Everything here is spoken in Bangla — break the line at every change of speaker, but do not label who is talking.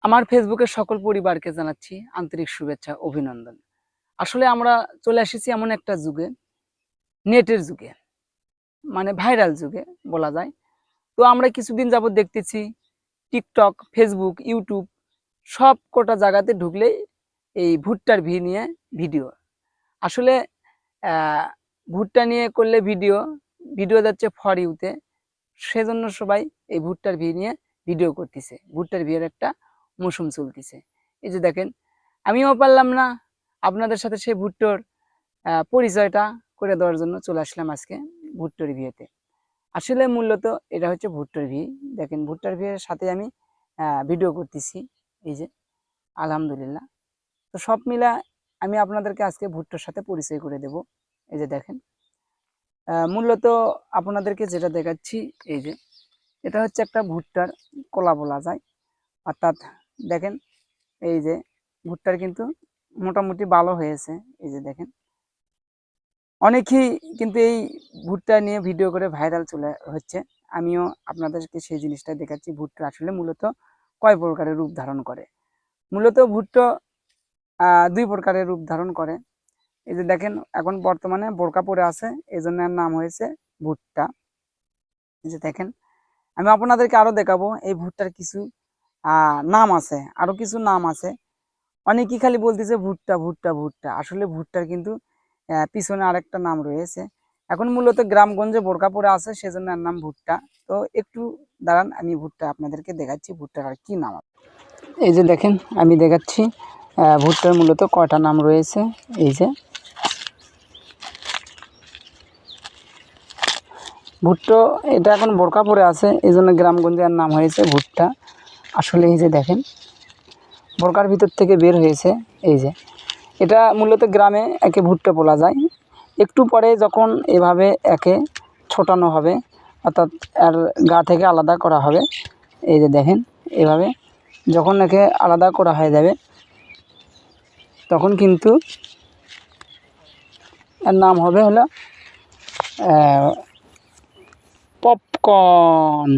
আমার ফেসবুকের সকল পরিবারকে জানাচ্ছি আন্তরিক শুভেচ্ছা অভিনন্দন। আসলে আমরা চলে এসেছি এমন একটা যুগে, নেটের যুগে, মানে ভাইরাল যুগে বলা যায়। তো আমরা কিছুদিন যাবত দেখতেছি টিকটক, ফেসবুক, ইউটিউব সব কটা জায়গাতে ঢুকলেই এই ভুট্টার নিয়ে ভিডিও। আসলে ভুট্টা নিয়ে করলে ভিডিও যাচ্ছে ফর ইউতে, সেজন্য সবাই এই ভুট্টার নিয়ে ভিডিও করতেছে। ভুট্টার ভিউয়ের একটা মৌসুম চলতেছে। এই যে দেখেন, আমিও পারলাম না আপনাদের সাথে সেই ভুট্টোর পরিচয়টা করে দেওয়ার জন্য চলে আসলাম আজকে ভুট্টোর ভিউতে। আসলে মূলত এটা হচ্ছে ভুট্টোর ভিউ। দেখেন, ভুট্টার ভিউয়ের সাথে আমি ভিডিও করতেছি। এই যে আলহামদুলিল্লাহ। তো সব মিলা আমি আপনাদেরকে আজকে ভুট্টোর সাথে পরিচয় করে দেব। এই যে দেখেন, মূলত আপনাদেরকে যেটা দেখাচ্ছি, এই যে এটা হচ্ছে একটা ভুট্টার কলা বলা যায়। অর্থাৎ দেখেন, এই যে ভুট্টার কিন্তু মোটামুটি ভালো হয়েছে। এই যে দেখেন, অনেকেই কিন্তু এই ভুট্টা নিয়ে ভিডিও করে ভাইরাল চলে হচ্ছে। আমিও আপনাদেরকে সেই জিনিসটা দেখাচ্ছি। ভুট্টা আসলে মূলত কয় প্রকারের রূপ ধারণ করে। মূলত ভুট্টা দুই প্রকারের রূপ ধারণ করে। এই যে দেখেন, এখন বর্তমানে বোরকা পরে আছে, এই জন্য এর নাম হয়েছে ভুট্টা। এই যে দেখেন, আমি আপনাদেরকে আরো দেখাবো এই ভুট্টার কিছু নাম আছে, আরো কিছু নাম আছে। অনেকেই খালি বলতেছে ভুট্টা ভুট্টা ভুট্টা, আসলে ভুট্টার কিন্তু পিছনে আরেকটা নাম রয়েছে। এখন মূলত গ্রামগঞ্জে বোরকা পরে আছে, সেজন্য এর নাম ভুট্টা। তো একটু দাঁড়ান, আমি ভুট্টা আপনাদেরকে দেখাচ্ছি ভুট্টার আর কি নাম আছে। এই যে দেখেন, আমি দেখাচ্ছি ভুট্টার মূলত কয়টা নাম রয়েছে। এই যে ভুট্টো, এটা এখন বোরকা পরে আছে, এই জন্য গ্রামগঞ্জে এর নাম হয়েছে ভুট্টা। আসলে এই যে দেখেন, বোরকার ভিতর থেকে বের হয়েছে। এই যে এটা মূলত গ্রামে একে ভুট্টা বলা যায়। একটু পরে যখন এভাবে একে ছোটানো হবে, অর্থাৎ এর গা থেকে আলাদা করা হবে, এই যে দেখেন এভাবে যখন একে আলাদা করা হয়ে যাবে, তখন কিন্তু এর নাম হবে হলো পপকর্ন।